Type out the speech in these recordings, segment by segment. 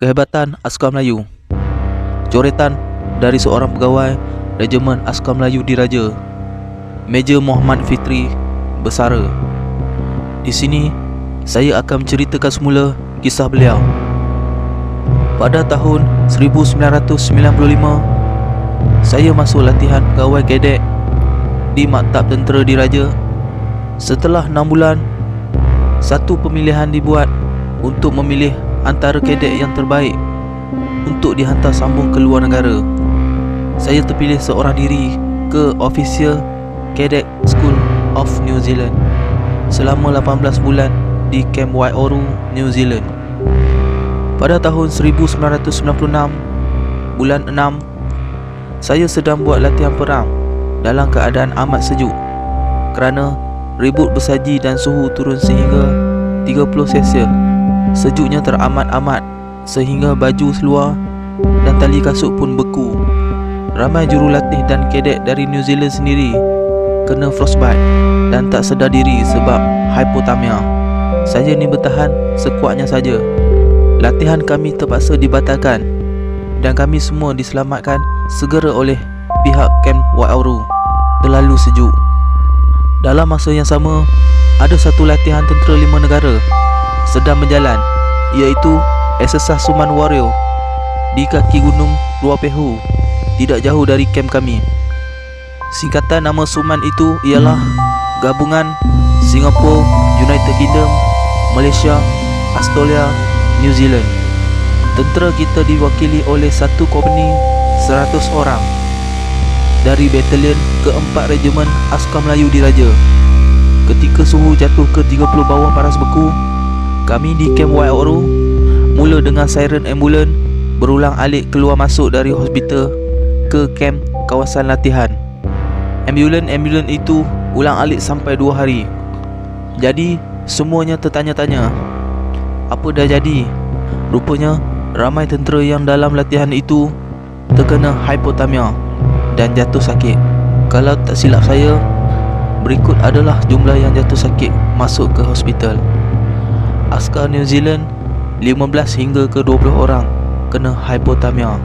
Kehebatan Askar Melayu. Coretan dari seorang pegawai Regimen Askar Melayu Diraja, Major Muhammad Fitri Bersara. Di sini saya akan menceritakan semula kisah beliau. Pada tahun 1995, saya masuk latihan pegawai kadek di Maktab Tentera Diraja. Setelah 6 bulan, satu pemilihan dibuat untuk memilih antara kadek yang terbaik untuk dihantar sambung ke luar negara. Saya terpilih seorang diri ke Officer Cadet School of New Zealand selama 18 bulan di Camp Waiouru, New Zealand. Pada tahun 1996, bulan 6, saya sedang buat latihan perang dalam keadaan amat sejuk kerana ribut bersaji dan suhu turun sehingga 30 Celsius. Sejuknya teramat-amat sehingga baju seluar dan tali kasut pun beku. Ramai jurulatih dan kadek dari New Zealand sendiri kena frostbite dan tak sedar diri sebab hypothermia. Saya ni bertahan sekuatnya saja. Latihan kami terpaksa dibatalkan dan kami semua diselamatkan segera oleh pihak Camp Waiouru. Terlalu sejuk. Dalam masa yang sama, ada satu latihan tentera 5 negara sedang berjalan, iaitu Exercise Suman Warrior di kaki gunung Ruapehu, tidak jauh dari kamp kami. Singkatan nama Suman itu ialah Gabungan Singapura, United Kingdom, Malaysia, Australia, New Zealand. Tentera kita diwakili oleh satu kompani 100 orang dari batalion ke-4 Regimen Askar Melayu Diraja. Ketika suhu jatuh ke 30 bawah paras beku, kami di Camp Waiouru mula dengan siren ambulan berulang alik keluar masuk dari hospital ke kamp kawasan latihan. Ambulan itu ulang alik sampai 2 hari. Jadi semuanya tertanya-tanya, apa dah jadi? Rupanya ramai tentera yang dalam latihan itu terkena hypothermia dan jatuh sakit. Kalau tak silap saya, berikut adalah jumlah yang jatuh sakit masuk ke hospital. Askar New Zealand 15 hingga ke 20 orang kena hypothermia.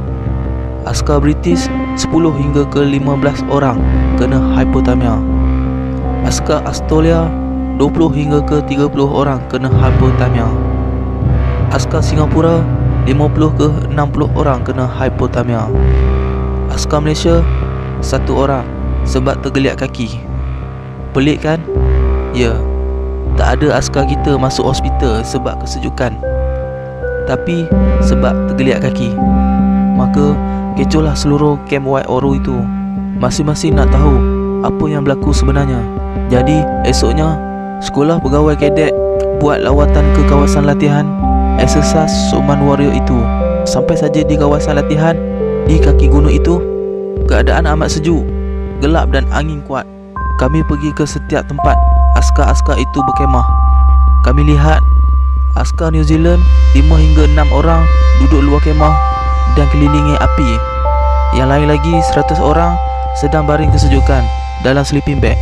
Askar British 10 hingga ke 15 orang kena hypothermia. Askar Australia 20 hingga ke 30 orang kena hypothermia. Askar Singapura 50 ke 60 orang kena hypothermia. Askar Malaysia 1 orang sebab tergeliat kaki. Pelik kan? Ya, tak ada askar kita masuk hospital sebab kesejukan, tapi sebab tergeliat kaki. Maka kecohlah seluruh Camp Waiouru itu. Masing-masing nak tahu apa yang berlaku sebenarnya. Jadi esoknya, sekolah pegawai kadek buat lawatan ke kawasan latihan Exercise Suman Warrior itu. Sampai saja di kawasan latihan di kaki gunung itu, keadaan amat sejuk, gelap dan angin kuat. Kami pergi ke setiap tempat askar-askar itu berkemah. Kami lihat askar New Zealand 5 hingga 6 orang duduk luar kemah dan kelilingi api. Yang lain lagi 100 orang sedang baring kesejukan dalam sleeping bag.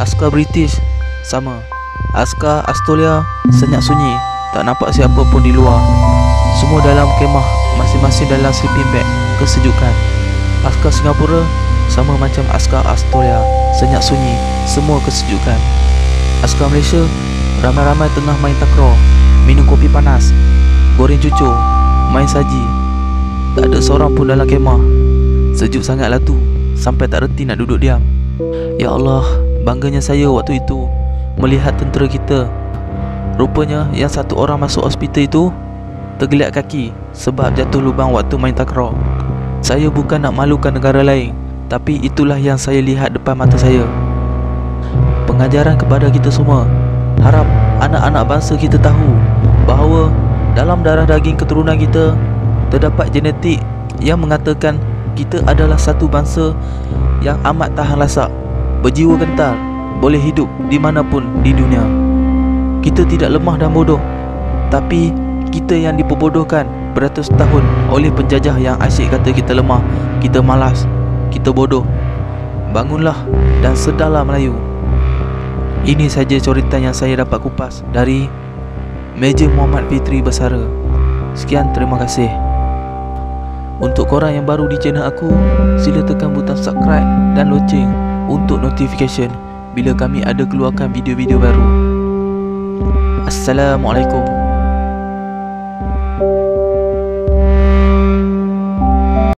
Askar British sama. Askar Australia senyap sunyi, tak nampak siapa pun di luar. Semua dalam kemah, masing-masing dalam sleeping bag kesejukan. Askar Singapura sama macam askar Australia, senyap sunyi, semua kesejukan. Askar Malaysia ramai-ramai tengah main takraw, minum kopi panas, goreng cucur, main saji. Tak ada seorang pun dalam kemah. Sejuk sangatlah tu, sampai tak reti nak duduk diam. Ya Allah, bangganya saya waktu itu melihat tentera kita. Rupanya yang satu orang masuk hospital itu tergeliat kaki sebab jatuh lubang waktu main takraw. Saya bukan nak malukan negara lain, tapi itulah yang saya lihat depan mata saya. Pengajaran kepada kita semua, harap anak-anak bangsa kita tahu bahawa dalam darah daging keturunan kita terdapat genetik yang mengatakan kita adalah satu bangsa yang amat tahan lasak, berjiwa kental, boleh hidup di manapun di dunia. Kita tidak lemah dan bodoh, tapi kita yang diperbodohkan beratus tahun oleh penjajah yang asyik kata kita lemah, kita malas, kita bodoh. Bangunlah dan sedarlah Melayu. Ini saja coretan yang saya dapat kupas dari Major Muhammad Fitri Bersara. Sekian, terima kasih. Untuk korang yang baru di channel aku, sila tekan butang subscribe dan loceng untuk notification bila kami ada keluarkan video-video baru. Assalamualaikum.